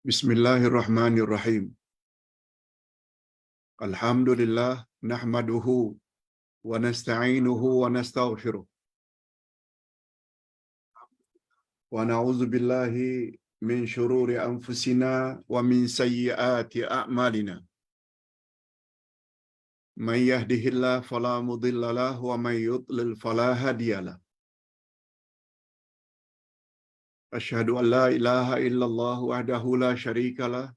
Bismillahirrahmanirrahim. Alhamdulillah nahmaduhu wa nasta'inuhu wa nastaghfiruh. Wa na'udzu billahi min shururi anfusina wa min sayyiati a'malina. May yahdihillahu fala mudilla lahu wa may yudlil fala hadiya lahu. Asyhadu an la ilaha illallah wahdahu la syarika lah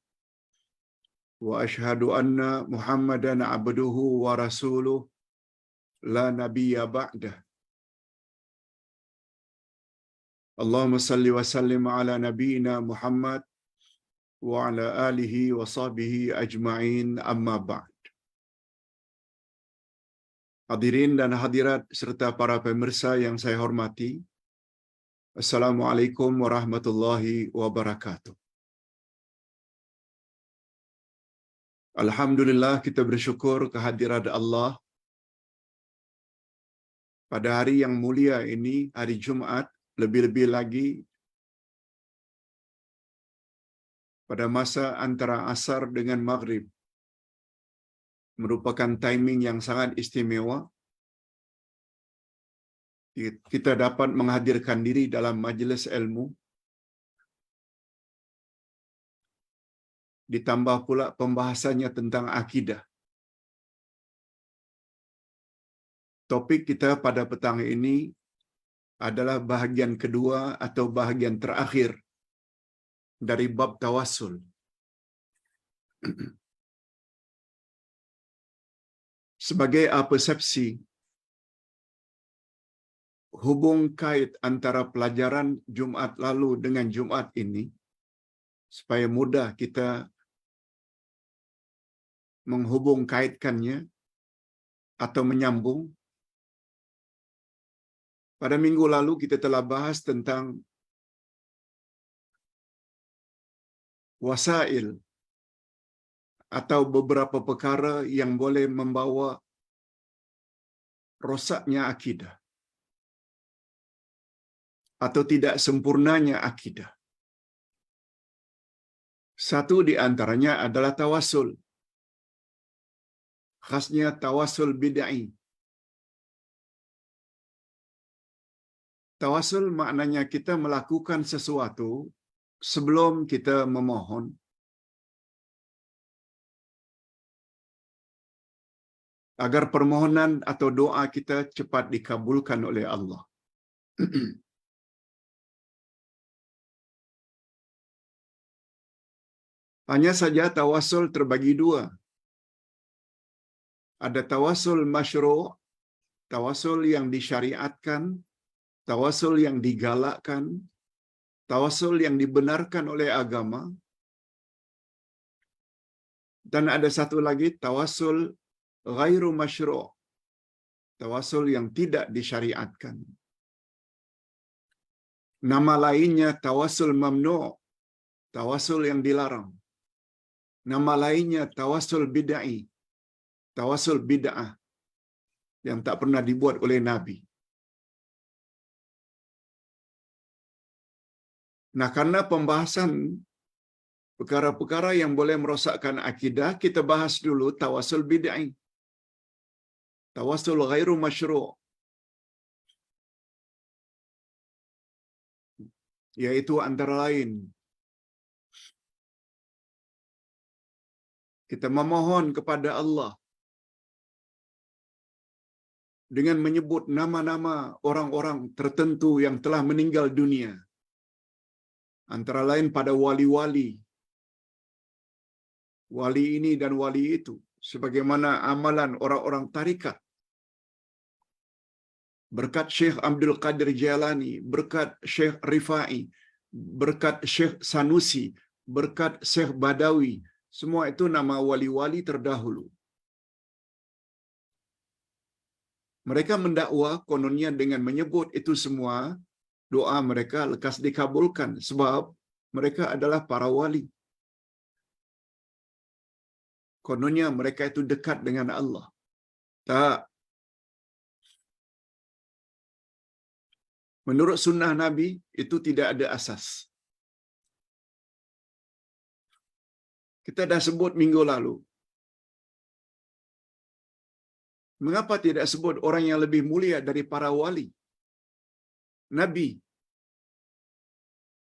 wa asyhadu anna Muhammadan abduhu wa rasuluh la nabiyya ba'dah. Allahumma salli wa sallim ala nabiyyina Muhammad wa ala alihi wa sahbihi ajma'in amma ba'd. Hadirin dan hadirat serta para pemirsa yang saya hormati, Assalamualaikum warahmatullahi wabarakatuh. Alhamdulillah, kita bersyukur kehadirat Allah pada hari yang mulia ini, hari Jumaat, lebih-lebih lagi pada masa antara asar dengan maghrib, merupakan timing yang sangat istimewa. Kita dapat menghadirkan diri dalam majlis ilmu, ditambah pula pembahasannya tentang akidah. Topik kita pada petang ini adalah bahagian kedua atau bahagian terakhir dari bab tawassul. Sebagai persepsi hubung kait antara pelajaran Jumaat lalu dengan Jumaat ini, supaya mudah kita menghubung kaitkannya atau menyambung. Pada minggu lalu kita telah bahas tentang wasail atau beberapa perkara yang boleh membawa rosaknya akidah atau tidak sempurnanya akidah. Satu di antaranya adalah tawassul. Khasnya tawassul bid'ah. Tawassul maknanya kita melakukan sesuatu sebelum kita memohon, agar permohonan atau doa kita cepat dikabulkan oleh Allah. Hanya saja tawassul terbagi dua. Ada tawassul masyru', tawassul yang disyariatkan, tawassul yang digalakkan, tawassul yang dibenarkan oleh agama. Dan ada satu lagi, tawassul ghairu masyru', tawassul yang tidak disyariatkan. Nama lainnya tawassul mamnu', tawassul yang dilarang. Nama lainnya tawassul bid'ah, tawassul bid'ah yang tak pernah dibuat oleh Nabi. Nah, karena pembahasan perkara-perkara yang boleh merosakkan akidah, kita bahas dulu tawassul bid'ah, tawassul ghairu masyru', yaitu antara lain kita memohon kepada Allah dengan menyebut nama-nama orang-orang tertentu yang telah meninggal dunia, antara lain pada wali-wali, wali ini dan wali itu, sebagaimana amalan orang-orang tarikat. Berkat Syekh Abdul Qadir Jailani, berkat Syekh Rifai, berkat Syekh Sanusi, berkat Syekh Badawi, semua itu nama wali-wali terdahulu. Mereka mendakwa kononnya dengan menyebut itu semua, doa mereka lekas dikabulkan sebab mereka adalah para wali. Kononnya mereka itu dekat dengan Allah. Tak. Menurut sunnah Nabi, itu tidak ada asas. Kita dah sebut minggu lalu. Mengapa tidak sebut orang yang lebih mulia dari para wali? Nabi.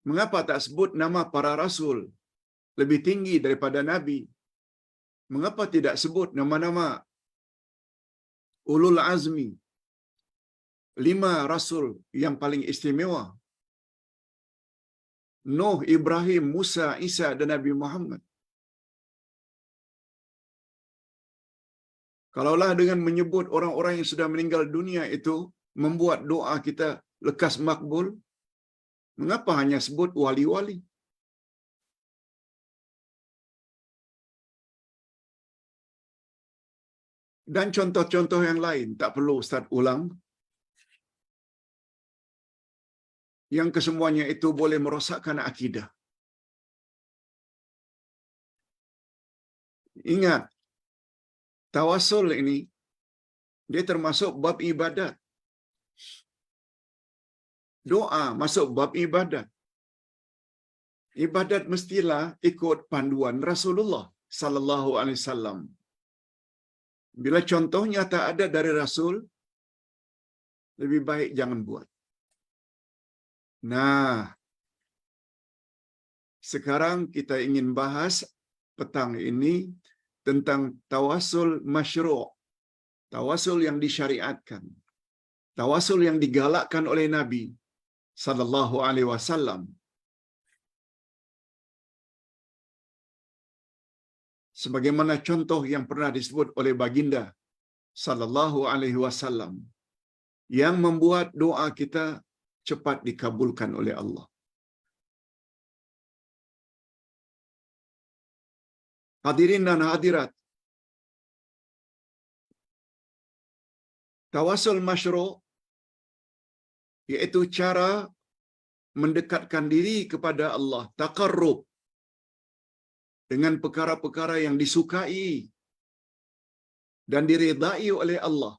Mengapa tak sebut nama para rasul lebih tinggi daripada nabi? Mengapa tidak sebut nama-nama ulul azmi, 5 rasul yang paling istimewa? Nuh, Ibrahim, Musa, Isa dan Nabi Muhammad. Kalaulah dengan menyebut orang-orang yang sudah meninggal dunia itu membuat doa kita lekas makbul, mengapa hanya sebut wali-wali? Dan contoh-contoh yang lain, tak perlu Ustaz ulang. Yang kesemuanya itu boleh merosakkan akidah. Ingat, tawasul ini, dia termasuk bab ibadat. Doa masuk bab ibadat. Ibadat mestilah ikut panduan Rasulullah sallallahu alaihi wasallam. Bila contohnya tak ada dari Rasul, lebih baik jangan buat. Nah, sekarang kita ingin bahas petang ini tentang tawasul masyru', tawasul yang disyariatkan, tawasul yang digalakkan oleh Nabi sallallahu alaihi wasallam. Sebagaimana contoh yang pernah disebut oleh baginda sallallahu alaihi wasallam yang membuat doa kita cepat dikabulkan oleh Allah. Hadirin dan hadirat, tawasul masyru' iaitu cara mendekatkan diri kepada Allah, taqarrub dengan perkara-perkara yang disukai dan diridai oleh Allah.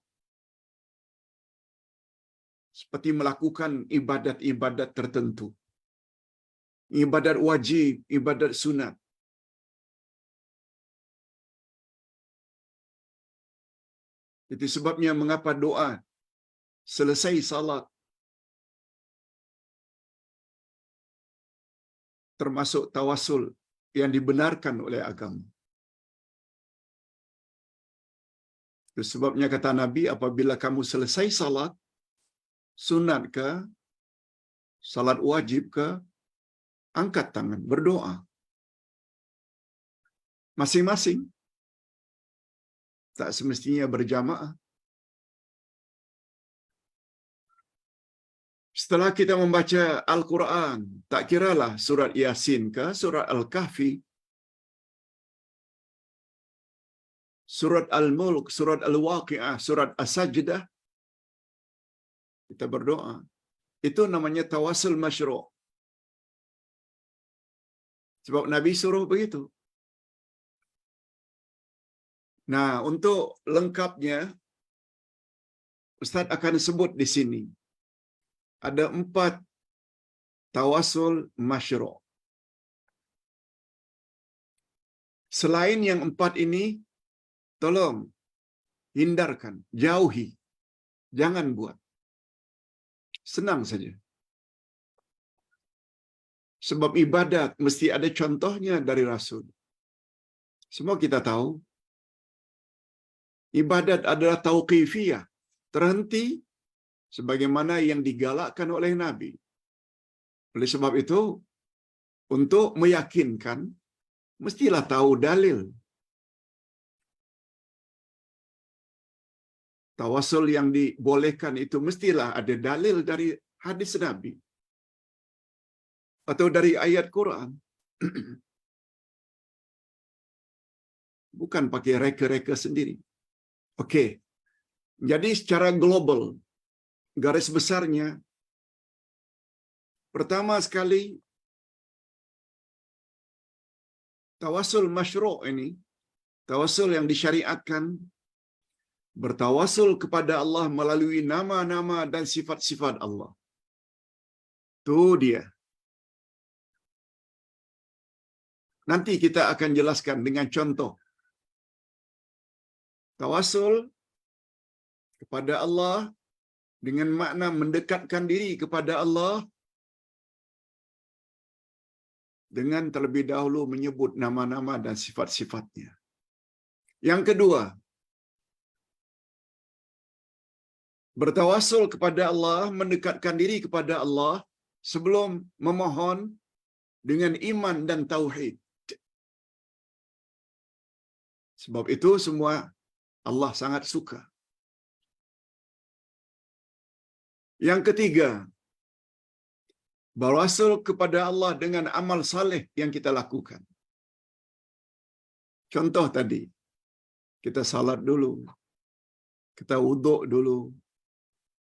Seperti melakukan ibadat-ibadat tertentu. Ibadat wajib, ibadat sunat. Itu sebabnya mengapa doa selesai salat termasuk tawasul yang dibenarkan oleh agama. Itu sebabnya kata Nabi, apabila kamu selesai salat, sunat ke, salat wajib ke, angkat tangan, berdoa. Masing-masing. Tak semestinya berjamaah. Setelah kita membaca Al-Quran, tak kiralah surat Yasin ke, surat Al-Kahfi, surat Al-Mulk, surat Al-Waqi'ah, surat As-Sajdah, kita berdoa. Itu namanya tawasul masyru'. Sebab Nabi suruh begitu. Nah, untuk lengkapnya, Ustaz akan sebut di sini. Ada 4 tawasul masyru'. Selain yang 4 ini, tolong hindarkan, jauhi. Jangan buat. Senang saja. Sebab ibadat mesti ada contohnya dari Rasul. Semua kita tahu, ibadat adalah tauqifiyah, terhenti sebagaimana yang digalakkan oleh Nabi. Oleh sebab itu, untuk meyakinkan, mestilah tahu dalil. Tawasul yang dibolehkan itu mestilah ada dalil dari hadis Nabi atau dari ayat Quran. Bukan pakai reka-reka sendiri. Okey. Jadi secara global, garis besarnya, pertama sekali, tawasul masyru' ini, tawasul yang disyariatkan, bertawasul kepada Allah melalui nama-nama dan sifat-sifat Allah. Itu dia. Nanti kita akan jelaskan dengan contoh. Tawasul kepada Allah dengan makna mendekatkan diri kepada Allah dengan terlebih dahulu menyebut nama-nama dan sifat-sifatnya. Yang kedua, bertawasul kepada Allah, mendekatkan diri kepada Allah sebelum memohon dengan iman dan tauhid. Sebab itu semua Allah sangat suka. Yang ketiga, bertawasul kepada Allah dengan amal saleh yang kita lakukan. Contoh tadi, kita salat dulu, kita wuduk dulu,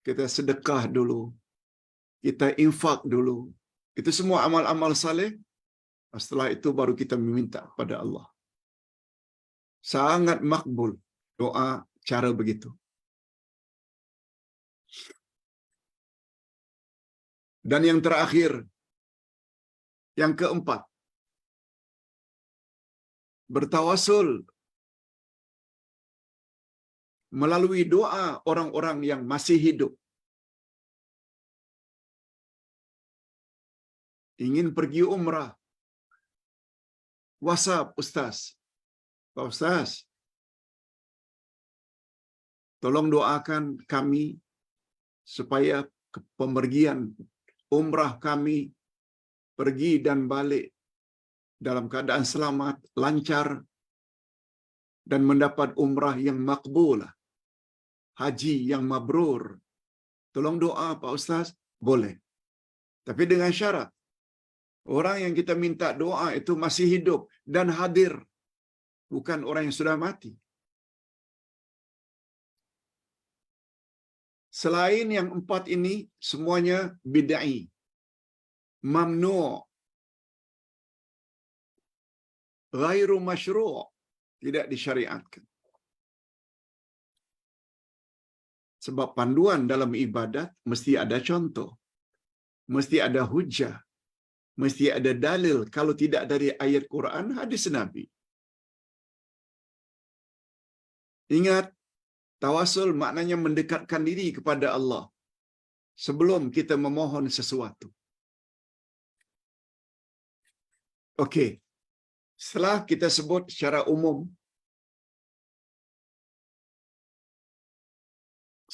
kita sedekah dulu, kita infak dulu. Itu semua amal-amal saleh. Setelah itu baru kita meminta kepada Allah. Sangat makbul doa cara begitu. Dan yang terakhir, yang keempat, bertawasul melalui doa orang-orang yang masih hidup. Ingin pergi umrah, WhatsApp Ustaz. Pak Ustaz, tolong doakan kami supaya pemergian umrah kami pergi dan balik dalam keadaan selamat, lancar, dan mendapat umrah yang makbulah, haji yang mabrur. Tolong doa Pak Ustaz. Boleh. Tapi dengan syarat, orang yang kita minta doa itu masih hidup dan hadir, bukan orang yang sudah mati. Selain yang empat ini, semuanya bid'ah, mamnu', ghairu masyru', tidak disyariatkan. Sebab panduan dalam ibadat mesti ada contoh, mesti ada hujah, mesti ada dalil. Kalau tidak dari ayat Quran, hadis Nabi. Ingat, tawasul maknanya mendekatkan diri kepada Allah sebelum kita memohon sesuatu. Okey. Setelah kita sebut secara umum,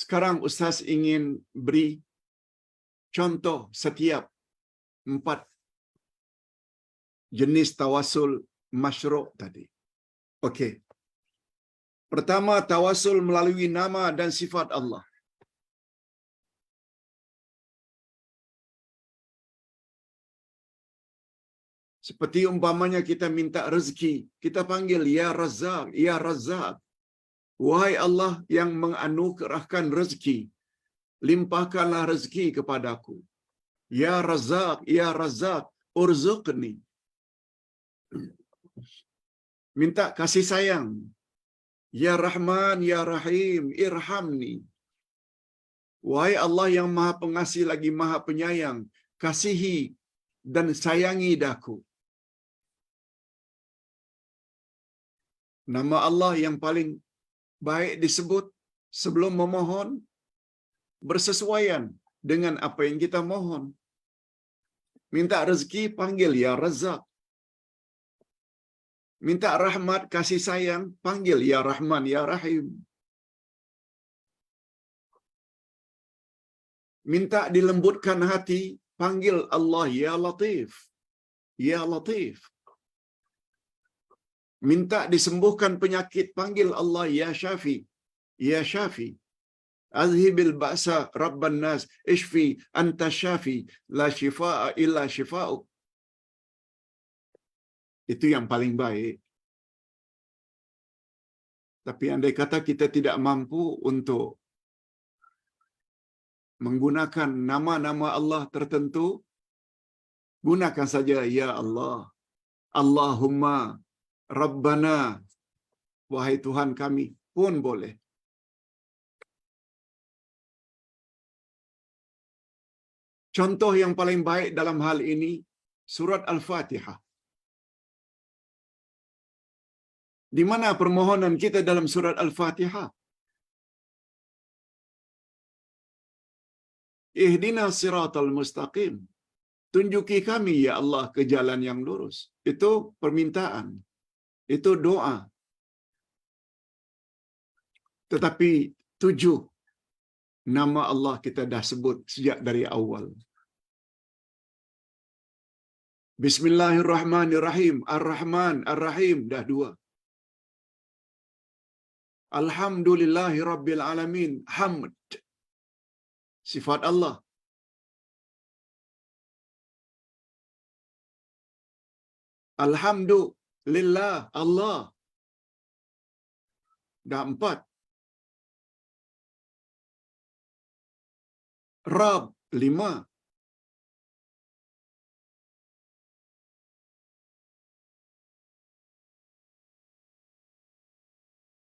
sekarang Ustaz ingin beri contoh setiap empat jenis tawasul masyru' tadi. Okey. Pertama, tawasul melalui nama dan sifat Allah. Seperti umpamanya kita minta rezeki, kita panggil Ya Razzaq, Ya Razzaq. Wahai Allah yang menganugerahkan rezeki, limpahkanlah rezeki kepadaku. Ya Razzaq, Ya Razzaq, urzuqni. Minta kasih sayang. Ya Rahman, Ya Rahim, irhamni. Wahai Allah yang Maha Pengasih lagi Maha Penyayang, kasihi dan sayangi daku. Nama Allah yang paling baik disebut sebelum memohon bersesuaian dengan apa yang kita mohon. Minta rezeki, panggil Ya Razzaq. Minta rahmat, kasih sayang, panggil Ya Rahman, Ya Rahim. Minta dilembutkan hati, panggil Allah Ya Latif. Ya Latif. Minta disembuhkan penyakit, panggil Allah Ya Syafi. Ya Syafi. Azhibil ba'sa rabban nas, ishfi anta syafi, la shifa'a illa shifa'uk. Itu yang paling baik. Tapi andai kata kita tidak mampu untuk menggunakan nama-nama Allah tertentu, gunakan saja Ya Allah, Allahumma, Rabbana, wahai Tuhan kami, pun boleh. Contoh yang paling baik dalam hal ini, surat Al-Fatihah. Di mana permohonan kita dalam surat Al-Fatihah? Ihdinas siratal mustaqim. Tunjuki kami ya Allah ke jalan yang lurus. Itu permintaan. Itu doa. Tetapi 7 nama Allah kita dah sebut sejak dari awal. Bismillahirrahmanirrahim. Ar-Rahman, Ar-Rahim dah 2. Alhamdulillahi Rabbil Alamin. Hamd. Sifat Allah. Alhamdulillah Allah. Dah 4. Rabb 5.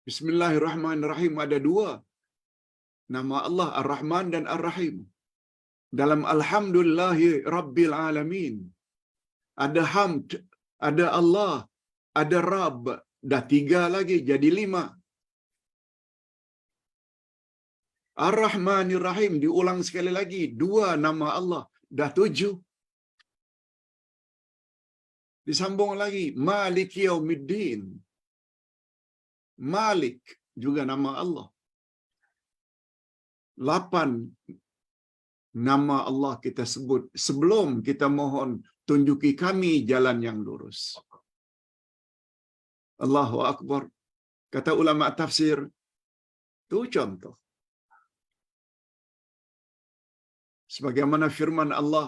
Bismillahirrahmanirrahim ada 2. Nama Allah Ar-Rahman dan Ar-Rahim. Dalam Alhamdulillahi Rabbil Alamin. Ada hamd, ada Allah, ada Rabb. Dah 3 lagi, jadi 5. Ar-Rahmanir-Rahim diulang sekali lagi. 2 nama Allah. Dah 7. Disambung lagi. Malik Yaumiddin. Malik juga nama Allah. 8 nama Allah kita sebut sebelum kita mohon tunjuki kami jalan yang lurus. Allahu Akbar. Kata ulama tafsir, itu contoh. Sebagaimana firman Allah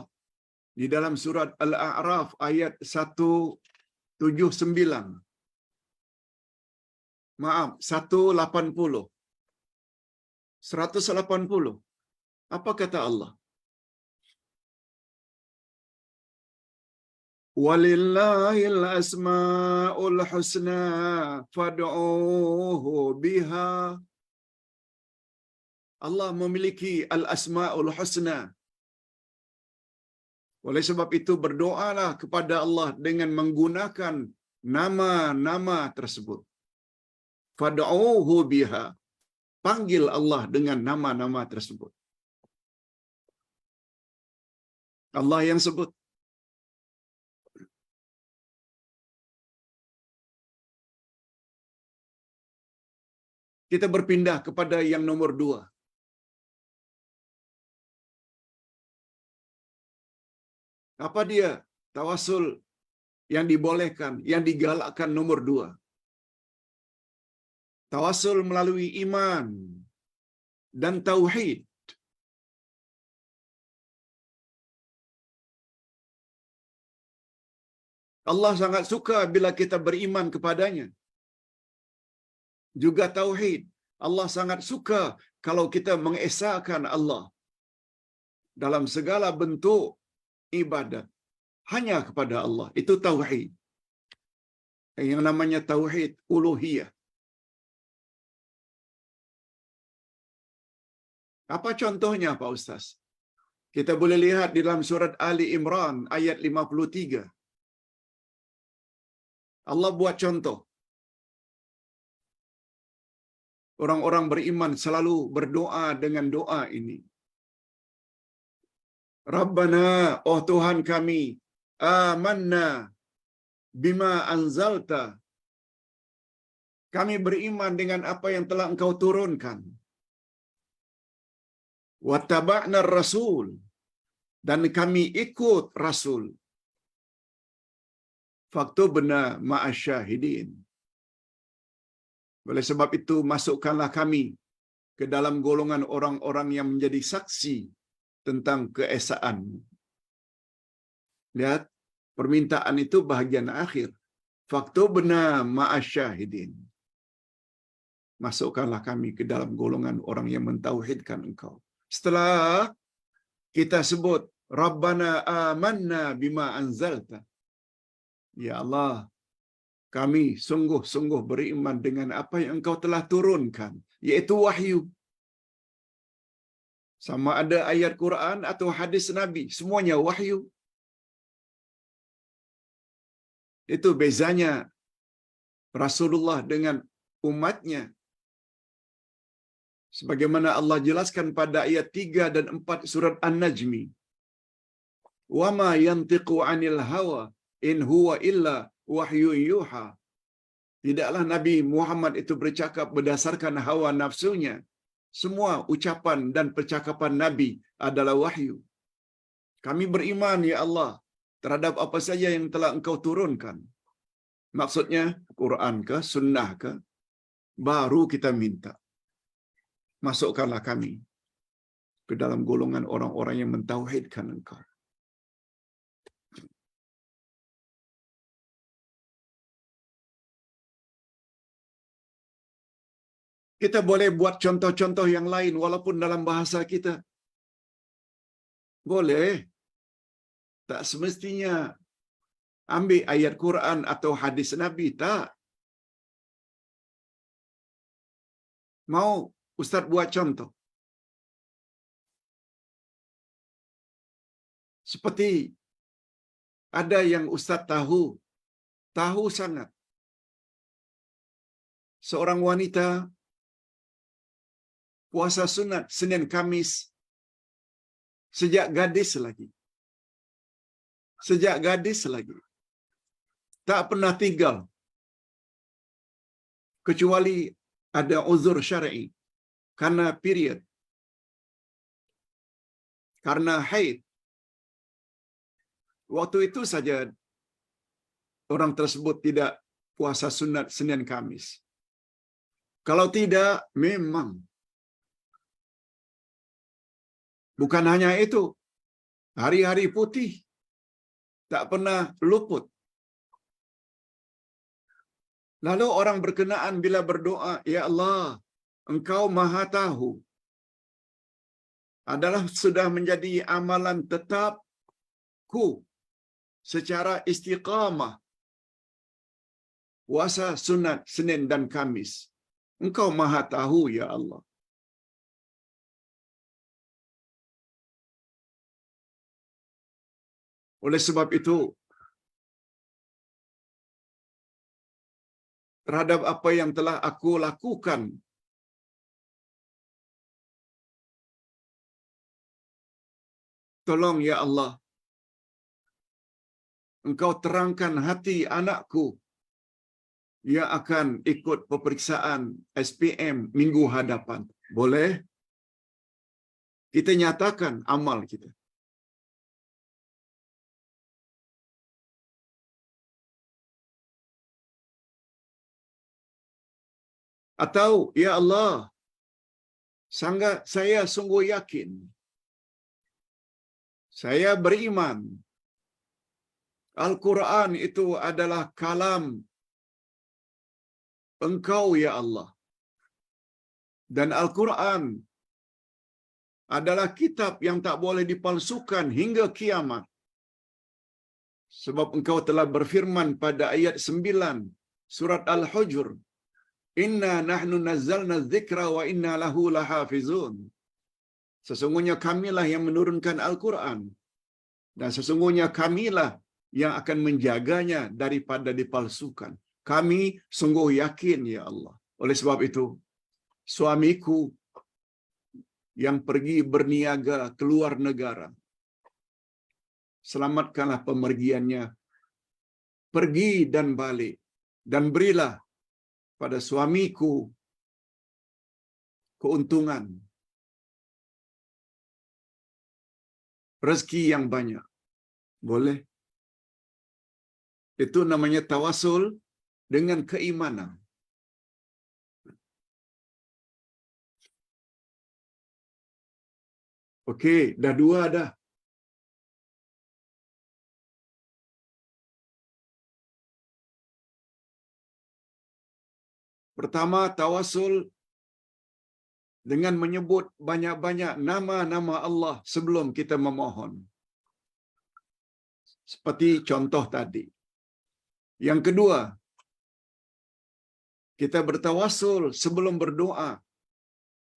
di dalam surat Al-A'raf ayat 179. Maaf, 180. 180. Apa kata Allah? Walillahil asma'ul husna fad'uuhu biha. Allah memiliki al-asma'ul husna. Oleh sebab itu berdoalah kepada Allah dengan menggunakan nama-nama tersebut. Fad'uuhu biha. Panggil Allah dengan nama-nama tersebut. Allah yang sebut. Kita berpindah kepada yang nomor 2. Apa dia tawasul yang dibolehkan, yang digalakkan nomor 2? Tawasul melalui iman dan tauhid. Allah sangat suka bila kita beriman kepadanya. Juga tauhid. Allah sangat suka kalau kita mengesahkan Allah dalam segala bentuk ibadat hanya kepada Allah. Itu tauhid. Yang namanya tauhid uluhiyah. Apa contohnya Pak Ustaz? Kita boleh lihat di dalam surat Ali Imran ayat 53. Allah buat contoh. Orang-orang beriman selalu berdoa dengan doa ini. Rabbana, oh Tuhan kami, amanna bima anzalta. Kami beriman dengan apa yang telah Engkau turunkan. Wattaba'na rasul, dan kami ikut rasul. Faktubna ma'asyahidin. Oleh sebab itu masukkanlah kami ke dalam golongan orang-orang yang menjadi saksi tentang keesaan. Lihat, permintaan itu bahagian akhir. Faktubna ma'asyahidin. Masukkanlah kami ke dalam golongan orang yang mentauhidkan Engkau. Setelah kita sebut Rabbana amanna bima anzalta. Ya Allah, kami sungguh-sungguh beriman dengan apa yang Engkau telah turunkan, yaitu wahyu. Sama ada ayat Quran atau hadis Nabi, semuanya wahyu. Itu bezanya Rasulullah dengan umatnya. Sebagaimana Allah jelaskan pada ayat 3 dan 4 surat An-Najmi. Wa ma yantiqu 'anil hawa in huwa illa wahyu yuha. Tidaklah Nabi Muhammad itu bercakap berdasarkan hawa nafsunya. Semua ucapan dan percakapan Nabi adalah wahyu. Kami beriman, ya Allah, terhadap apa saja yang telah Engkau turunkan. Maksudnya, Quran ke, sunnah ke, baru kita minta. Masukkanlah kami ke dalam golongan orang-orang yang mentauhidkan Engkau. Kita boleh buat contoh-contoh yang lain walaupun dalam bahasa kita. Boleh. Tak semestinya ambil ayat Quran atau hadis Nabi, tak. Mau Ustaz buat contoh? Seperti ada yang Ustaz tahu sangat. Seorang wanita puasa sunat Senin Kamis sejak gadis lagi. Sejak gadis lagi. Tak pernah tinggal. Kecuali ada uzur syar'i. Karena period. Karena haid. Waktu itu saja orang tersebut tidak puasa sunat Senin Kamis. Kalau tidak, memang. Bukan hanya itu. Hari-hari putih. Tak pernah luput. Lalu orang berkenaan bila berdoa, Ya Allah, Engkau Maha Tahu. Adalah sudah menjadi amalan tetapku secara istiqamah. Puasa sunat Senin dan Kamis. Engkau Maha Tahu, Ya Allah. Oleh sebab itu, terhadap apa yang telah aku lakukan, tolong ya Allah, Engkau terangkan hati anakku yang akan ikut peperiksaan SPM minggu hadapan. Boleh? Kita nyatakan amal kita. Atau, Ya Allah, saya sungguh yakin, saya beriman, Al-Quran itu adalah kalam Engkau, Ya Allah. Dan Al-Quran adalah kitab yang tak boleh dipalsukan hingga kiamat. Sebab Engkau telah berfirman pada ayat 9 surat Al-Hujr, Inna nahnu nazzalna dzikra wa inna lahu lahafizun. Sesungguhnya kamilah yang menurunkan Al-Quran. Dan sesungguhnya kamilah yang akan menjaganya daripada dipalsukan. Kami sungguh yakin, Ya Allah. Oleh sebab itu, suamiku yang pergi berniaga keluar negara, selamatkanlah pemergiannya, pergi dan balik, dan berilah pada suamiku keuntungan, rezeki yang banyak. Boleh? Itu namanya tawasul dengan keimanan. Okey, dah dua dah. Pertama, tawasul dengan menyebut banyak-banyak nama-nama Allah sebelum kita memohon. Seperti contoh tadi. Yang kedua, kita bertawasul sebelum berdoa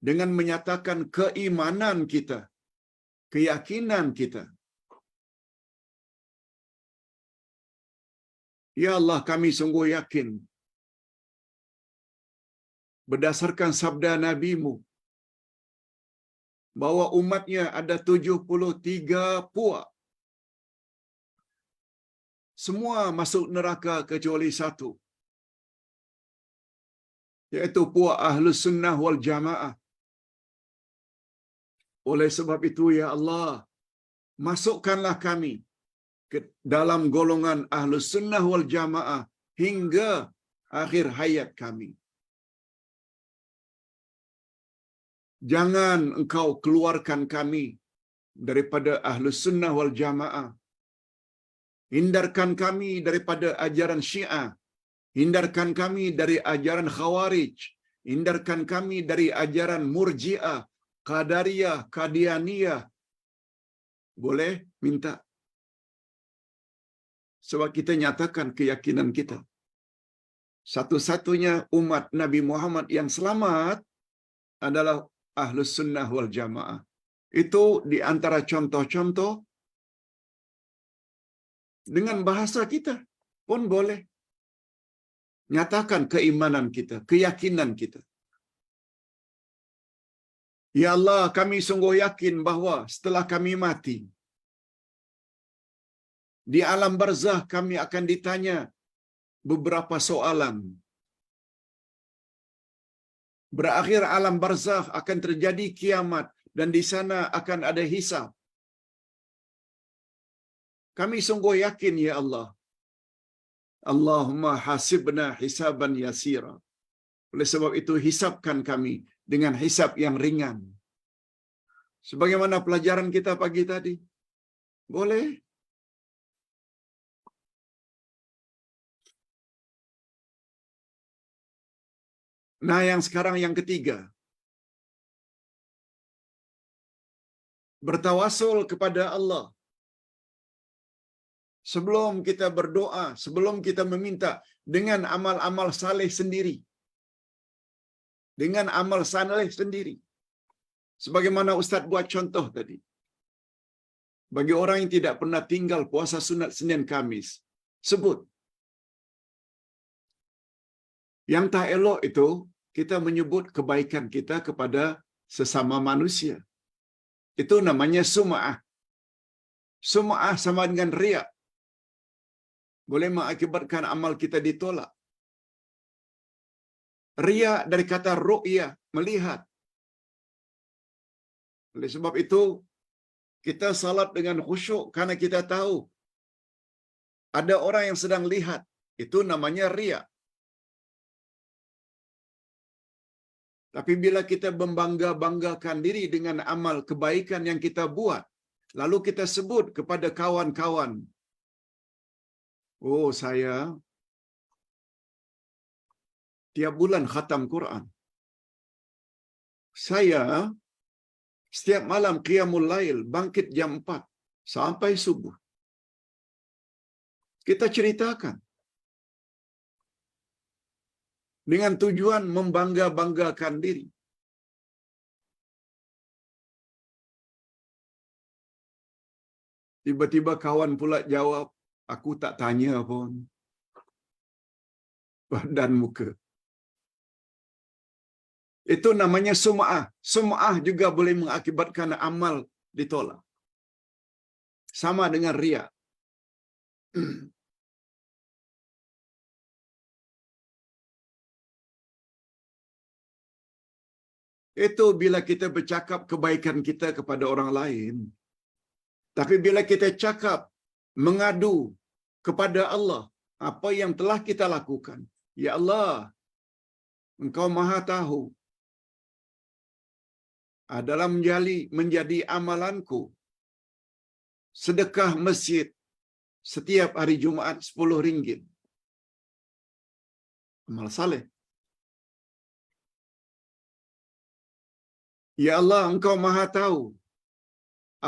dengan menyatakan keimanan kita, keyakinan kita. Ya Allah, kami sungguh yakin berdasarkan sabda Nabi-Mu bahwa umatnya ada 73 puak. Semua masuk neraka kecuali satu, yaitu puak Ahlus Sunnah wal Jamaah. Oleh sebab itu, ya Allah, masukkanlah kami ke dalam golongan Ahlus Sunnah wal Jamaah hingga akhir hayat kami. Jangan Engkau keluarkan kami daripada Ahlus Sunnah wal Jamaah. Hindarkan kami daripada ajaran Syiah. Hindarkan kami dari ajaran Khawarij. Hindarkan kami dari ajaran Murji'ah, Qadariyah, Qadianiyah. Boleh minta. Sebab kita nyatakan keyakinan kita. Satu-satunya umat Nabi Muhammad yang selamat adalah Ahlus Sunnah wal Jamaah. Itu di antara contoh-contoh dengan bahasa kita pun boleh. Nyatakan keimanan kita, keyakinan kita. Ya Allah, kami sungguh yakin bahawa setelah kami mati, di alam barzah kami akan ditanya beberapa soalan. Berakhir alam barzakh akan terjadi kiamat dan di sana akan ada hisab. Kami sungguh yakin, ya Allah. Allahumma hasibna hisaban yasira. Oleh sebab itu hisabkan kami dengan hisab yang ringan. Sebagaimana pelajaran kita pagi tadi. Boleh? Nah, yang sekarang yang ketiga. Bertawasul kepada Allah. Sebelum kita berdoa, sebelum kita meminta, dengan amal-amal saleh sendiri. Dengan amal saleh sendiri. Sebagaimana Ustaz buat contoh tadi. Bagi orang yang tidak pernah tinggal puasa sunat Senin Kamis, sebut. Yang tak elok itu, kita menyebut kebaikan kita kepada sesama manusia. Itu namanya sum'ah. Sum'ah sama dengan riak. Boleh mengakibatkan amal kita ditolak. Riak dari kata ru'yah, melihat. Oleh sebab itu, kita salat dengan khusyuk karena kita tahu ada orang yang sedang lihat. Itu namanya riak. Tapi bila kita membangga-banggakan diri dengan amal kebaikan yang kita buat, lalu kita sebut kepada kawan-kawan, oh saya tiap bulan khatam Quran. Saya setiap malam qiyamul lail, bangkit jam 4 sampai subuh. Kita ceritakan. Dengan tujuan membangga-banggakan diri. Tiba-tiba kawan pula jawab, aku tak tanya pun. Badan muka. Itu namanya sum'ah. Sum'ah juga boleh mengakibatkan amal ditolak. Sama dengan riya. Itu bila kita bercakap kebaikan kita kepada orang lain. Tapi bila kita cakap mengadu kepada Allah apa yang telah kita lakukan, ya Allah, Engkau Maha tahu. Adalah menjadi amalanku sedekah masjid setiap hari Jumaat 10 ringgit. Amal saleh. Ya Allah, Engkau Maha tahu.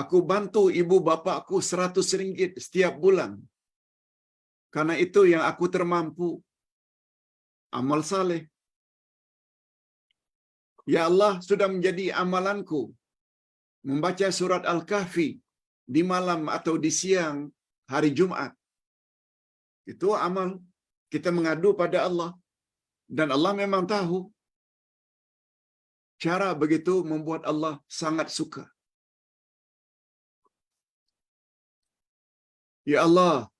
Aku bantu ibu bapakku 100 ringgit setiap bulan. Karena itu yang aku termampu. Amal saleh. Ya Allah, sudah menjadi amalanku membaca surat Al-Kahfi di malam atau di siang hari Jumat. Itu amal. Kita mengadu pada Allah. Dan Allah memang tahu. Cara begitu membuat Allah sangat suka. Ya Allah,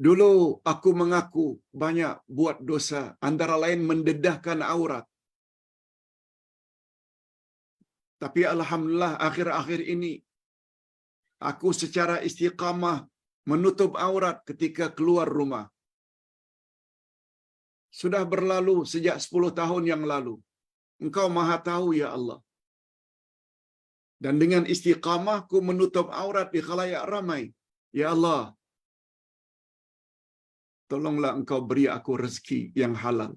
dulu aku mengaku banyak buat dosa, antara lain mendedahkan aurat. Tapi alhamdulillah akhir-akhir ini aku secara istiqamah menutup aurat ketika keluar rumah. Sudah berlalu sejak 10 tahun yang lalu. Engkau Maha tahu ya Allah. Dan dengan istiqamahku menutup aurat di khalayak ramai. Ya Allah, tolonglah Engkau beri aku rezeki yang halal.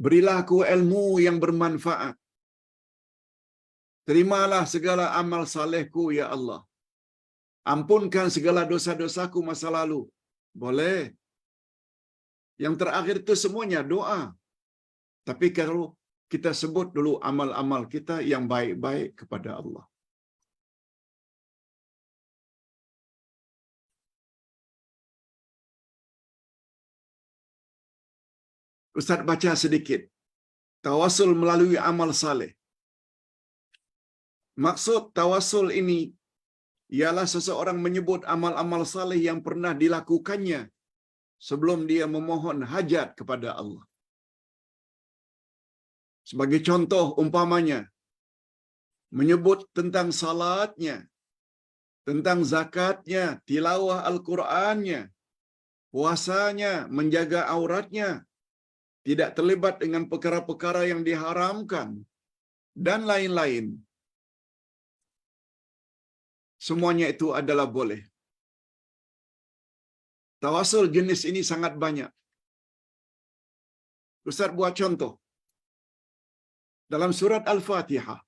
Berilah aku ilmu yang bermanfaat. Terimalah segala amal salehku ya Allah. Ampunkan segala dosa-dosaku masa lalu. Boleh. Yang terakhir itu semuanya doa. Tapi kalau kita sebut dulu amal-amal kita yang baik-baik kepada Allah. Ustaz baca sedikit. Tawasul melalui amal saleh. Maksud tawasul ini ialah seseorang menyebut amal-amal saleh yang pernah dilakukannya sebelum dia memohon hajat kepada Allah. Sebagai contoh umpamanya, menyebut tentang salatnya, tentang zakatnya, tilawah Al-Qur'annya, puasanya, menjaga auratnya, tidak terlibat dengan perkara-perkara yang diharamkan, dan lain-lain. Semuanya itu adalah boleh. Tawasul jenis ini sangat banyak. Ustaz buat contoh. Dalam surat Al-Fatihah,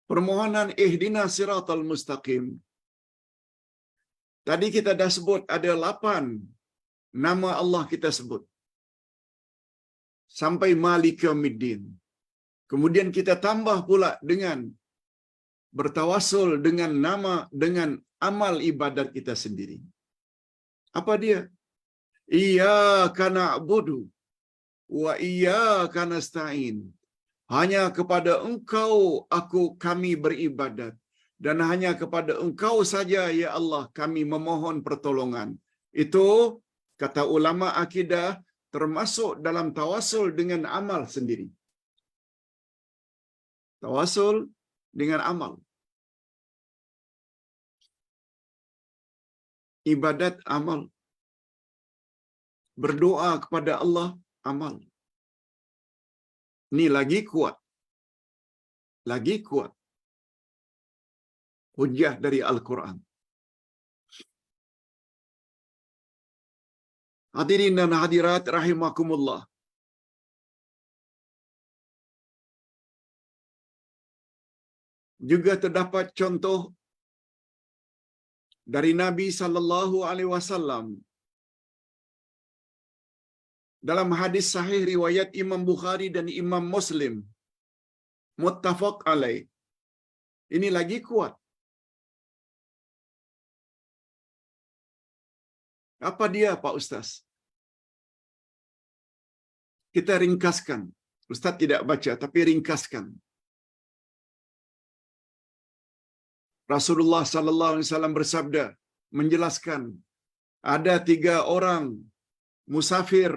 permohonan ihdina siratal mustaqim. Tadi kita dah sebut ada 8 nama Allah kita sebut. Sampai Malik Yaumiddin. Kemudian kita tambah pula dengan bertawasul dengan nama, dengan amal ibadat kita sendiri. Apa dia? Iyyaka na'budu wa iyyaka nasta'in. Hanya kepada Engkau kami beribadat, dan hanya kepada Engkau saja ya Allah kami memohon pertolongan. Itu kata ulama akidah termasuk dalam tawasul dengan amal sendiri. Tawasul dengan amal. Ibadat amal. Berdoa kepada Allah amal. Ini lagi kuat. Lagi kuat. Hujjah dari Al-Quran. Hadirin dan hadirat rahimakumullah. Juga terdapat contoh dari Nabi sallallahu alaihi wasallam dalam hadis sahih riwayat Imam Bukhari dan Imam Muslim, muttafaq alaih. Ini lagi kuat. Apa dia Pak Ustaz? Kita ringkaskan. Ustaz tidak baca tapi ringkaskan. Rasulullah sallallahu alaihi wasallam bersabda menjelaskan ada 3 orang musafir.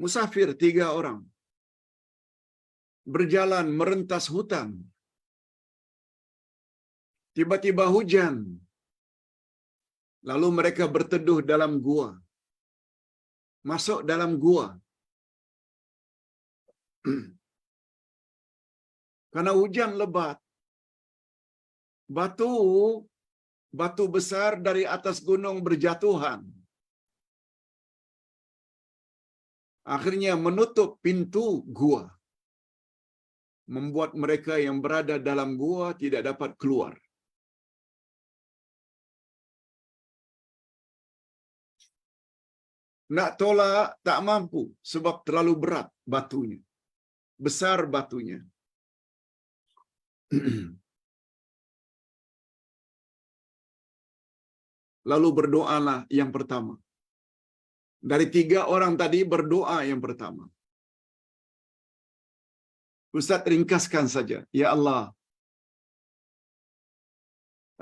Musafir 3 orang berjalan merentas hutan. Tiba-tiba hujan. Lalu mereka berteduh dalam gua. Masuk dalam gua. Karena hujan lebat. Batu besar dari atas gunung berjatuhan. Akhirnya menutup pintu gua. Membuat mereka yang berada dalam gua tidak dapat keluar. Nak tolak tak mampu sebab terlalu berat batunya. Besar batunya. lalu berdoalah yang pertama. Dari 3 orang tadi berdoa yang pertama. Ustaz ringkaskan saja. Ya Allah,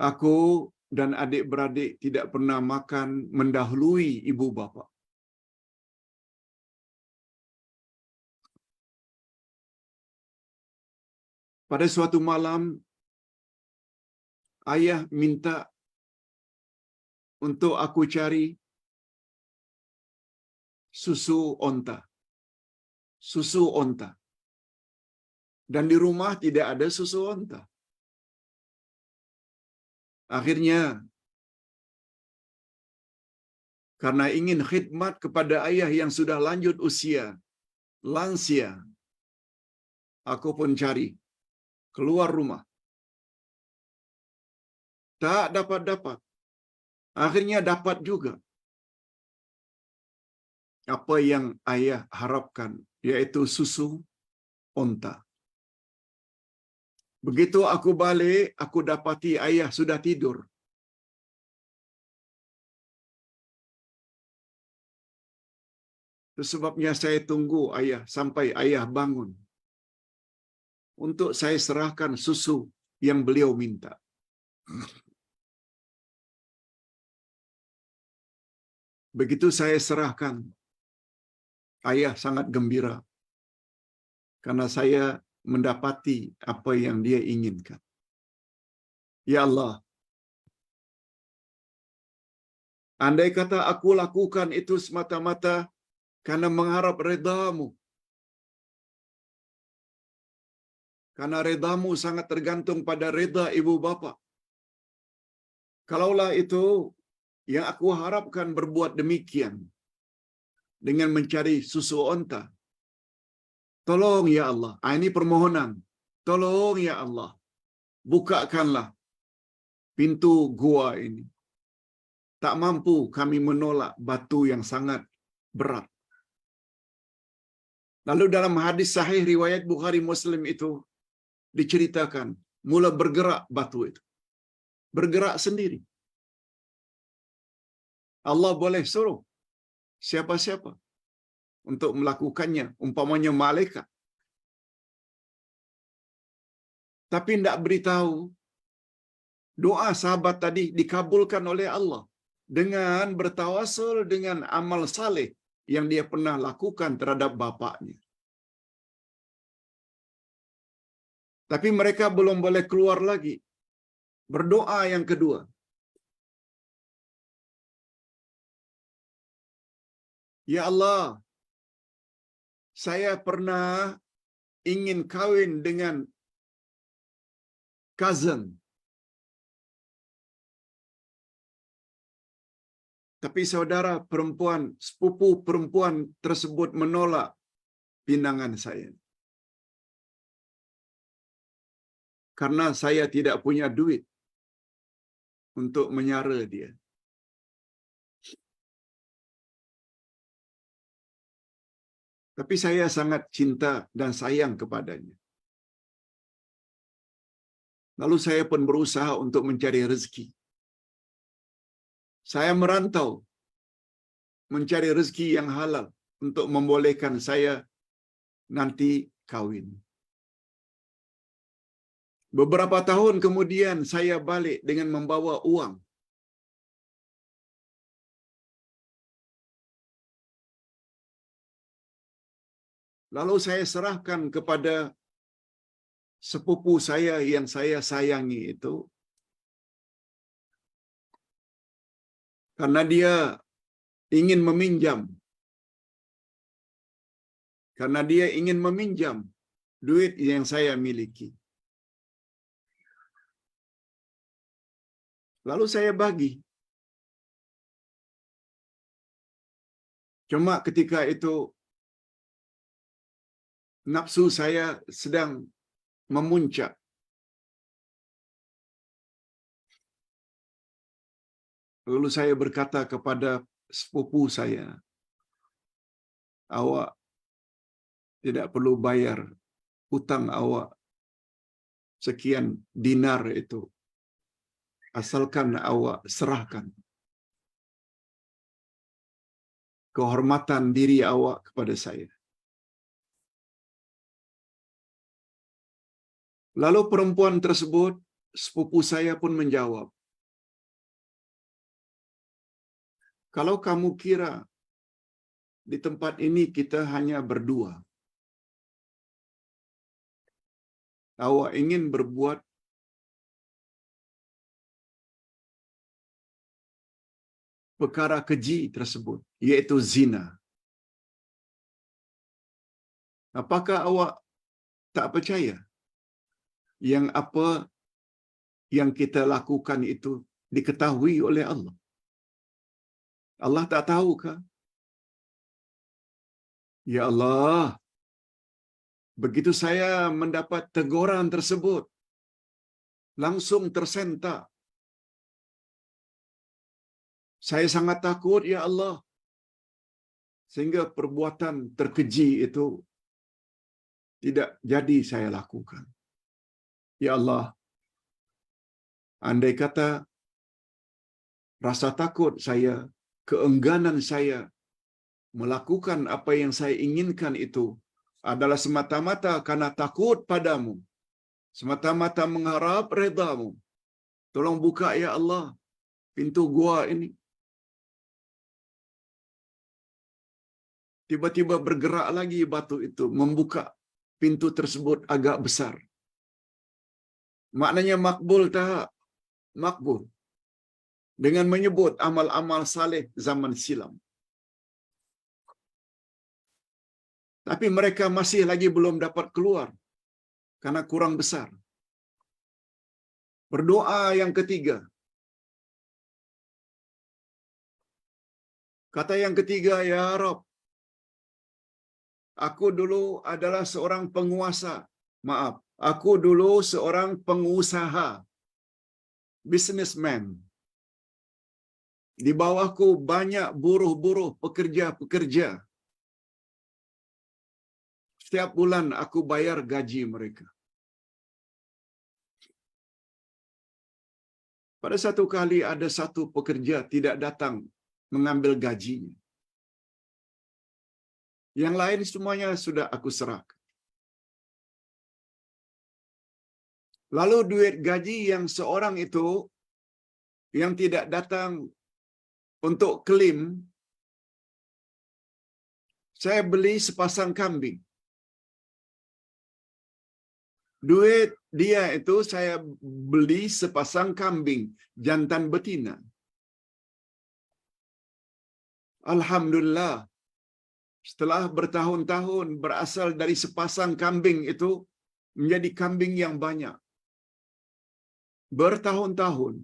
aku dan adik-beradik tidak pernah makan mendahului ibu bapa. Pada suatu malam, ayah minta untuk aku cari susu onta. Susu onta. Dan di rumah tidak ada susu onta. Akhirnya, karena ingin khidmat kepada ayah yang sudah lanjut usia, lansia, aku pun cari keluar rumah. Tak dapat-dapat. Akhirnya dapat juga apa yang ayah harapkan, yaitu susu onta. Begitu aku balik, aku dapati ayah sudah tidur. Itu sebabnya saya tunggu ayah sampai ayah bangun untuk saya serahkan susu yang beliau minta. Begitu saya serahkan, ayah sangat gembira karena saya mendapati apa yang dia inginkan. Ya Allah, andai kata aku lakukan itu semata-mata karena mengharap redha-Mu, karena redha-Mu sangat tergantung pada redha ibu bapa. Kalaulah itu yang aku harapkan berbuat demikian dengan mencari susu onta, tolong ya Allah, ini permohonan, tolong ya Allah, bukakanlah pintu gua ini. Tak mampu kami menolak batu yang sangat berat. Lalu dalam hadis sahih riwayat Bukhari Muslim itu diceritakan, mula bergerak batu itu. Bergerak sendiri. Allah boleh suruh siapa-siapa untuk melakukannya, umpamanya malaikat. Tapi tidak beritahu, doa sahabat tadi dikabulkan oleh Allah dengan bertawasul dengan amal saleh yang dia pernah lakukan terhadap bapaknya. Tapi mereka belum boleh keluar lagi. Berdoa yang kedua. Ya Allah, saya pernah ingin kawin dengan cousin. Tapi saudara perempuan, sepupu perempuan tersebut menolak pinangan saya. Karena saya tidak punya duit untuk menyara dia. Tapi saya sangat cinta dan sayang kepadanya. Lalu saya pun berusaha untuk mencari rezeki. Saya merantau mencari rezeki yang halal untuk membolehkan saya nanti kawin. Beberapa tahun kemudian saya balik dengan membawa uang. Lalu saya serahkan kepada sepupu saya yang saya sayangi itu. Karena dia ingin meminjam. Karena dia ingin meminjam duit yang saya miliki. Lalu saya bagi. Cuma ketika itu nafsu saya sedang memuncak. Lalu saya berkata kepada sepupu saya, awak tidak perlu bayar hutang awak sekian dinar itu. Asalkan awak serahkan kehormatan diri awak kepada saya. Lalu perempuan tersebut, sepupu saya pun menjawab, kalau kamu kira di tempat ini kita hanya berdua, awak ingin berbuat perkara keji tersebut, yaitu zina. Apakah awak tak percaya yang apa yang kita lakukan itu diketahui oleh Allah? Allah tak tahukah? Ya Allah, begitu saya mendapat teguran tersebut, langsung tersentak. Saya sangat takut, ya Allah, sehingga perbuatan terkeji itu tidak jadi saya lakukan. Ya Allah, andai kata rasa takut saya, keengganan saya melakukan apa yang saya inginkan itu adalah semata-mata karena takut padamu, semata-mata mengharap redamu, tolong buka ya Allah pintu gua ini. Tiba-tiba bergerak lagi batu itu, membuka pintu tersebut agak besar. Maknanya makbul tak? Makbul. Dengan menyebut amal-amal saleh zaman silam. Tapi mereka masih lagi belum dapat keluar karena kurang besar. Berdoa yang ketiga. Kata yang ketiga, ya Rabb, aku dulu adalah seorang penguasa. Maaf, aku dulu seorang pengusaha. Businessman. Di bawahku banyak buruh-buruh, pekerja-pekerja. Setiap bulan aku bayar gaji mereka. Pada satu kali ada satu pekerja tidak datang mengambil gajinya. Yang lain semuanya sudah aku serahkan. Lalu duit gaji yang seorang itu yang tidak datang untuk klaim, saya beli sepasang kambing. Duit dia itu saya beli sepasang kambing jantan betina. Alhamdulillah, setelah bertahun-tahun berasal dari sepasang kambing itu menjadi kambing yang banyak. Bertahun-tahun.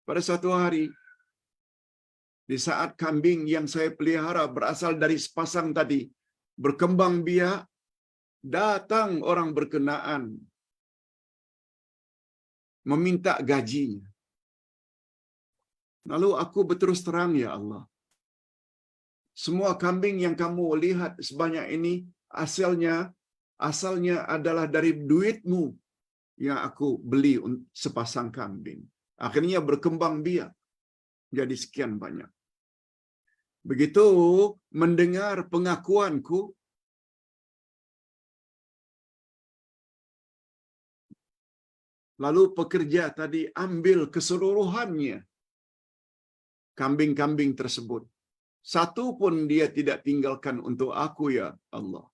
Pada suatu hari, di saat kambing yang saya pelihara berasal dari sepasang tadi berkembang biak, datang orang berkenaan meminta gajinya. Lalu aku berterus terang, ya Allah, semua kambing yang kamu lihat sebanyak ini asalnya adalah dari duitmu yang aku beli sepasang kambing. Akhirnya berkembang biak jadi sekian banyak. Begitu mendengar pengakuanku, lalu pekerja tadi ambil keseluruhannya kambing-kambing tersebut. Satu pun dia tidak tinggalkan untuk aku, ya Allah.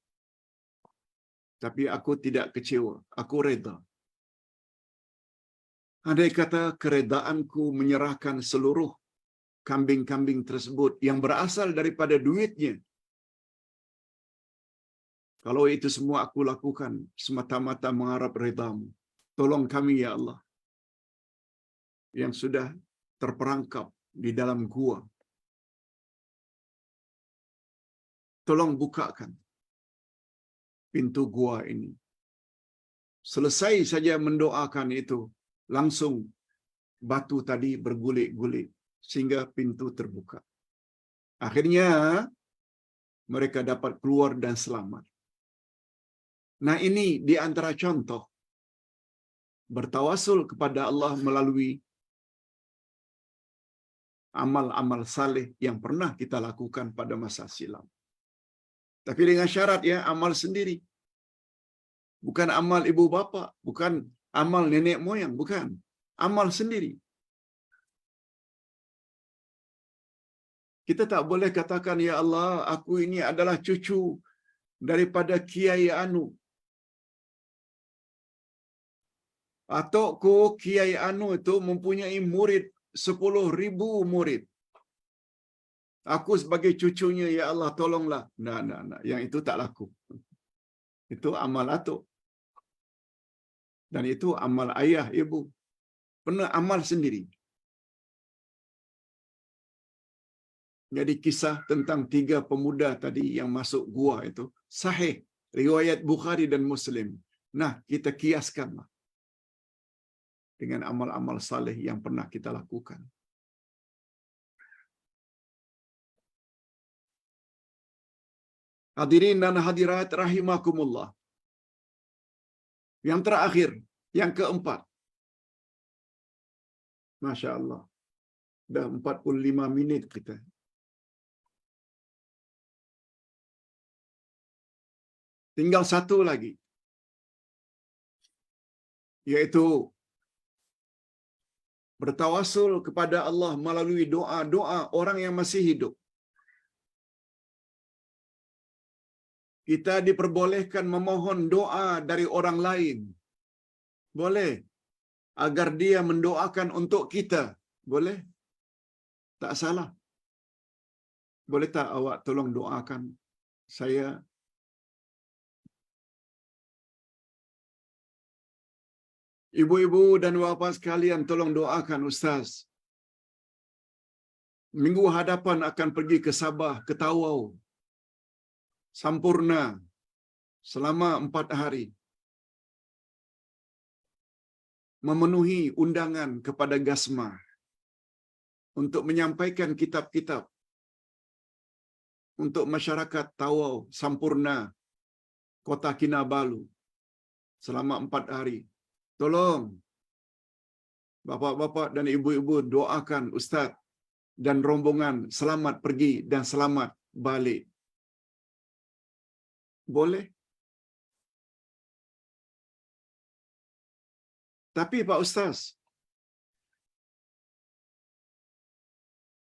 Tapi aku tidak kecewa, aku reda. Andai kata keredaanku menyerahkan seluruh kambing-kambing tersebut yang berasal daripada duitnya, kalau itu semua aku lakukan semata-mata mengharap redamu, tolong kami ya Allah yang sudah terperangkap di dalam gua. Tolong bukakan pintu gua ini. Selesai saja mendoakan itu, langsung batu tadi bergulik-gulik sehingga pintu terbuka. Akhirnya mereka dapat keluar dan selamat. Nah, ini di antara contoh bertawasul kepada Allah melalui amal-amal saleh yang pernah kita lakukan pada masa silam. Tapi dengan syarat ya, amal sendiri. Bukan amal ibu bapa, bukan amal nenek moyang, bukan. Amal sendiri. Kita tak boleh katakan, ya Allah, aku ini adalah cucu daripada Kiai Anu. Atau Kiai Anu itu mempunyai murid 10,000 murid. Aku sebagai cucunya, ya Allah, tolonglah. Nah. Yang itu tak laku. Itu amal atuk. Dan itu amal ayah, ibu. Pernah amal sendiri. Jadi kisah tentang 3 pemuda tadi yang masuk gua itu sahih. Riwayat Bukhari dan Muslim. Nah, kita kiaskanlah dengan amal-amal saleh yang pernah kita lakukan. Hadirin dan hadirat rahimakumullah. Yang terakhir, yang keempat. Masya Allah. Dah 45 minit kita. Tinggal satu lagi. Yaitu bertawasul kepada Allah melalui doa-doa orang yang masih hidup. Kita diperbolehkan memohon doa dari orang lain. Boleh. Agar dia mendoakan untuk kita. Boleh. Tak salah. Boleh tak awak tolong doakan saya? Ibu-ibu dan bapa sekalian, tolong doakan Ustaz. Minggu hadapan akan pergi ke Sabah, ke Tawau, Sampurna, selama 4 hari. Memenuhi undangan kepada Gasma untuk menyampaikan kitab-kitab untuk masyarakat Tawau, Sampurna, Kota Kinabalu selama 4 hari. Tolong bapak-bapak dan ibu-ibu doakan Ustaz dan rombongan selamat pergi dan selamat balik. Boleh? Tapi Pak Ustaz,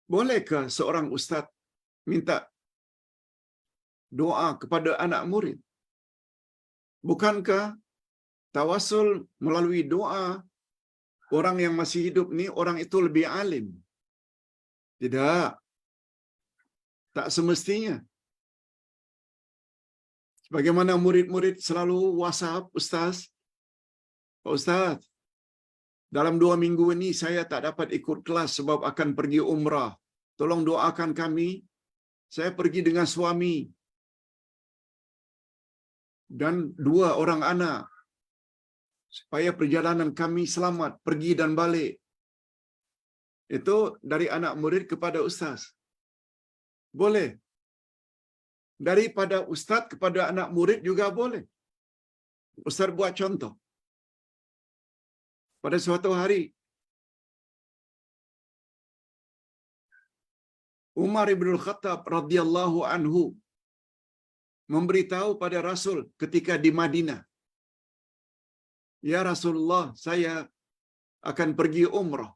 bolehkah seorang ustaz minta doa kepada anak murid? Bukankah tawasul melalui doa orang yang masih hidup ni, orang itu lebih alim? Tidak. Tak semestinya. Bagaimana murid-murid selalu WhatsApp, Ustaz, Pak Ustaz, dalam 2 minggu ini saya tak dapat ikut kelas sebab akan pergi umrah. Tolong doakan kami. Saya pergi dengan suami dan 2 orang anak supaya perjalanan kami selamat pergi dan balik. Itu dari anak murid kepada ustaz. Boleh. Daripada ustaz kepada anak murid juga boleh. Ustaz buat contoh. Pada suatu hari, Umar ibn Khattab radhiyallahu anhu memberitahu pada Rasul ketika di Madinah, "Ya Rasulullah, saya akan pergi umrah."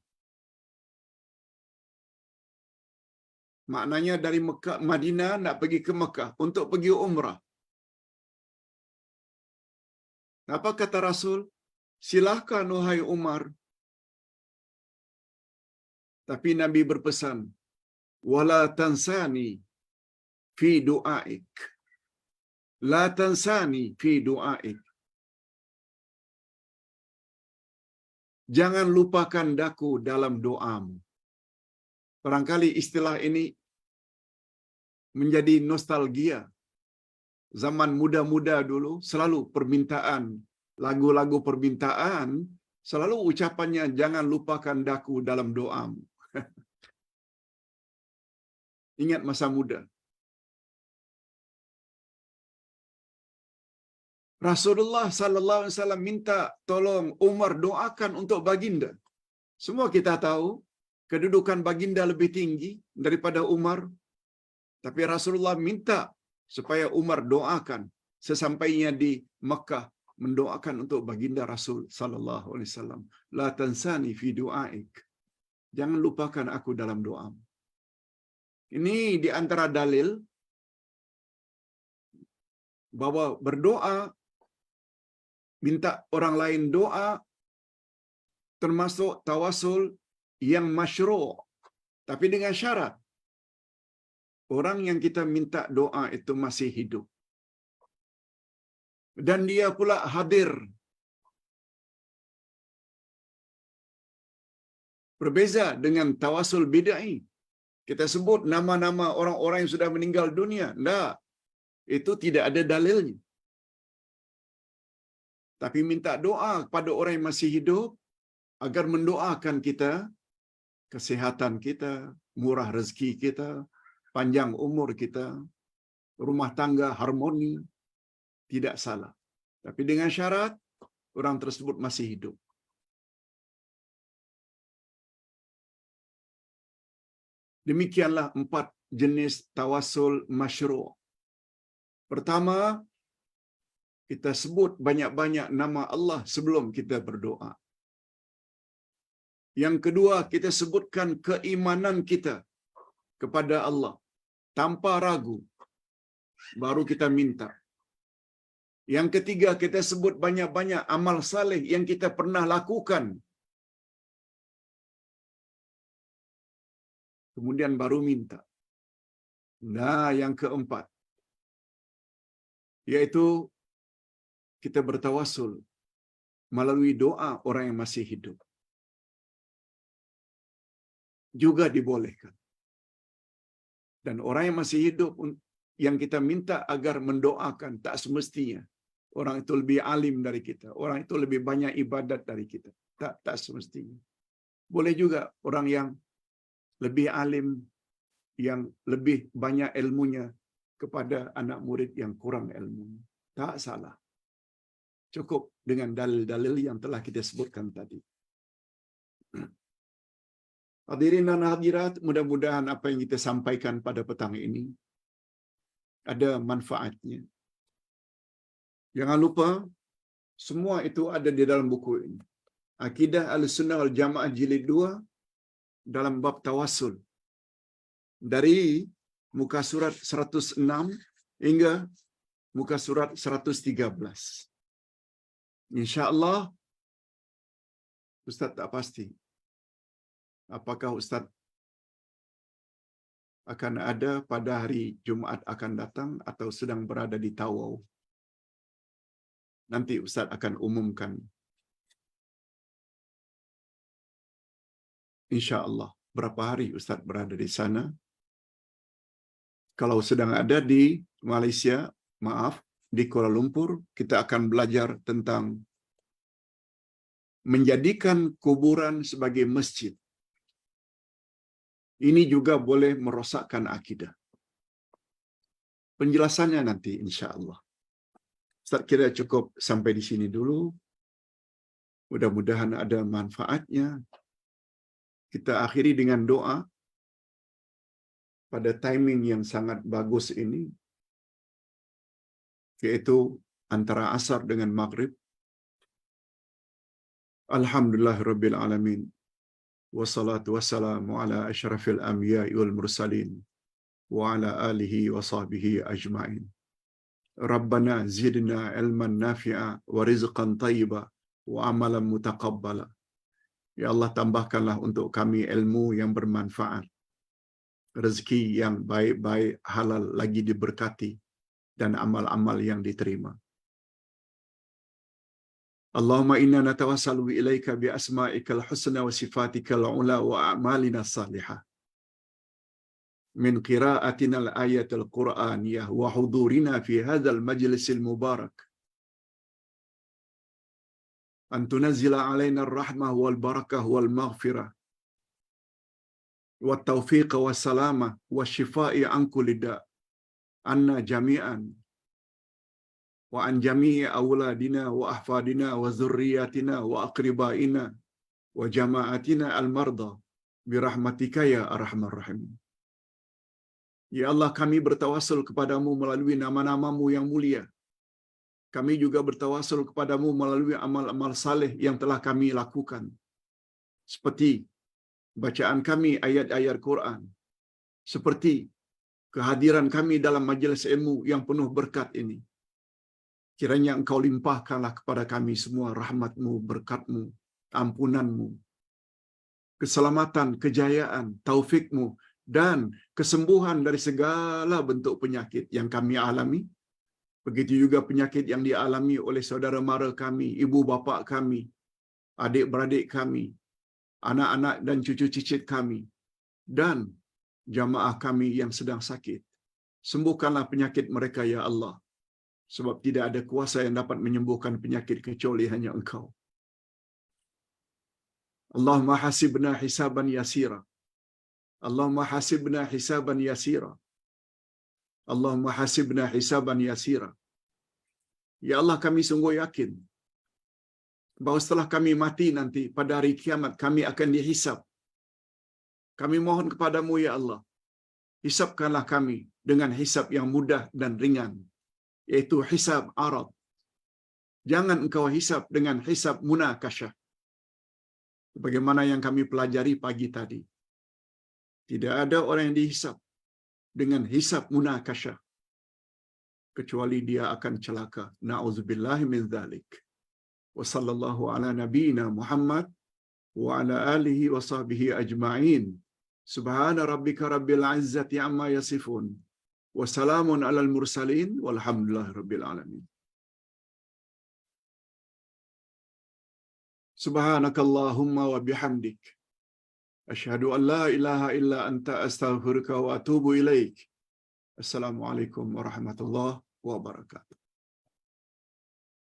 Maknanya dari Mekah, Madinah nak pergi ke Mekah untuk pergi umrah. Apa kata Rasul? "Silahkan wahai Umar." Tapi Nabi berpesan, "Wala tansani fi du'aik." La tansani fi du'aik. Jangan lupakan daku dalam doamu. Barangkali istilah ini menjadi nostalgia. Zaman muda-muda dulu selalu permintaan, lagu-lagu permintaan, selalu ucapannya jangan lupakan daku dalam doamu. Ingat masa muda. Rasulullah sallallahu alaihi wasallam minta tolong Umar doakan untuk baginda. Semua kita tahu kedudukan baginda lebih tinggi daripada Umar, tapi Rasulullah minta supaya Umar doakan sesampainya di Mekah, mendoakan untuk baginda Rasul sallallahu alaihi wasallam. La tansani fi du'aik. Jangan lupakan aku dalam doa. Ini di antara dalil bahwa berdoa, minta orang lain doa, termasuk tawasul yang masyru', tapi dengan syarat orang yang kita minta doa itu masih hidup dan dia pula hadir. Berbeza dengan tawasul bid'ah. Kita sebut nama-nama orang-orang yang sudah meninggal dunia. Enggak. Itu tidak ada dalilnya. Tapi minta doa kepada orang yang masih hidup agar mendoakan kita, kesehatan kita, murah rezeki kita, panjang umur kita, rumah tangga harmoni, tidak salah. Tapi dengan syarat orang tersebut masih hidup. Demikianlah 4 jenis tawasul masyru'. Pertama, kita sebut banyak-banyak nama Allah sebelum kita berdoa. Yang kedua, kita sebutkan keimanan kita kepada Allah tanpa ragu, baru kita minta. Yang ketiga, kita sebut banyak-banyak amal saleh yang kita pernah lakukan. Kemudian baru minta. Nah, yang keempat, yaitu kita bertawasul melalui doa orang yang masih hidup. Juga dibolehkan. Dan orang yang masih hidup yang kita minta agar mendoakan, tak semestinya orang itu lebih alim dari kita, orang itu lebih banyak ibadat dari kita. Tak semestinya. Boleh juga orang yang lebih alim, yang lebih banyak ilmunya kepada anak murid yang kurang ilmunya. Tak salah. Cukup dengan dalil-dalil yang telah kita sebutkan tadi. Hadirin dan hadirat, mudah-mudahan apa yang kita sampaikan pada petang ini ada manfaatnya. Jangan lupa, semua itu ada di dalam buku ini. Akidah Ahlussunnah wal Jamaah jilid 2 dalam bab tawasul. Dari muka surat 106 hingga muka surat 113. InsyaAllah, Ustaz tak pasti apakah Ustaz akan ada pada hari Jumaat akan datang atau sedang berada di Tawau. Nanti Ustaz akan umumkan. InsyaAllah, berapa hari Ustaz berada di sana. Kalau sedang ada di Malaysia, maaf, di Kuala Lumpur, kita akan belajar tentang menjadikan kuburan sebagai masjid. Ini juga boleh merosakkan akidah. Penjelasannya nanti insya-Allah. Ustaz kira cukup sampai di sini dulu. Mudah-mudahan ada manfaatnya. Kita akhiri dengan doa pada timing yang sangat bagus ini, yaitu antara asar dengan maghrib. Alhamdulillahirabbil alamin. Wassalatu wassalamu ala asyrafil anbiya'i wal mursalin wa ala alihi wa sahbihi ajma'in. Rabbana zidna ilman nafi'a wa rizqan thayyiba wa amalan mutaqabbala. Ya Allah, tambahkanlah untuk kami ilmu yang bermanfaat, rezeki yang baik-baik, halal lagi diberkati, dan amal-amal yang diterima. Allahumma inna natawassalu ilaika bi asma'ikal husna wa sifatikal ula wa a'malina salihah. Min qira'atina al-ayatil Qur'aniyah wa hudurina fi hadzal majlisil mubarak. An tunazzila alaina ar-rahmah wal barakah wal maghfirah wat taufiq was salamah wasyifaa'i an kulli da' anna jami'an wa an jami'i awladina wa ahfadina wa zurriyatina wa aqribaina wa jama'atina al-marda birahmatika ya arhamar rahim. Ya Allah, kami bertawasul kepadamu melalui nama-namamu yang mulia. Kami juga bertawasul kepadamu melalui amal-amal saleh yang telah kami lakukan. Seperti bacaan kami ayat-ayat Quran. Seperti kehadiran kami dalam majlis ilmu yang penuh berkat ini. Kiranya Engkau limpahkanlah kepada kami semua rahmat-Mu, berkat-Mu, ampunan-Mu, keselamatan, kejayaan, taufik-Mu, dan kesembuhan dari segala bentuk penyakit yang kami alami. Begitu juga penyakit yang dialami oleh saudara mara kami, ibu bapa kami, adik-beradik kami, anak-anak dan cucu cicit kami, dan jamaah kami yang sedang sakit. Sembuhkanlah penyakit mereka, ya Allah. Sebab tidak ada kuasa yang dapat menyembuhkan penyakit kecuali hanya Engkau. Allahumma hasibna hisaban yasira. Allahumma hasibna hisaban yasira. Allahumma hasibna hisaban yasira. Ya Allah, kami sungguh yakin bahawa setelah kami mati nanti pada hari kiamat kami akan dihisab. Kami mohon kepadamu, ya Allah, hisabkanlah kami dengan hisab yang mudah dan ringan, yaitu hisab arad. Jangan Engkau hisab dengan hisab munakasyah. Bagaimana yang kami pelajari pagi tadi. Tidak ada orang yang dihisab dengan hisab munakasyah kecuali dia akan celaka. Na'udzubillahi min dzalik. Wa sallallahu ala nabiyyina Muhammad wa ala alihi wa sahbihi ajma'in. Subhana rabbika rabbil izzati amma yasifun. Wa salamun alal mursalin walhamdulillahi rabbil alamin. Subhanakallahumma wa bihamdik. Asyhadu an la ilaha illa anta astaghfiruka wa atubu ilaik. Assalamualaikum warahmatullahi wabarakatuh.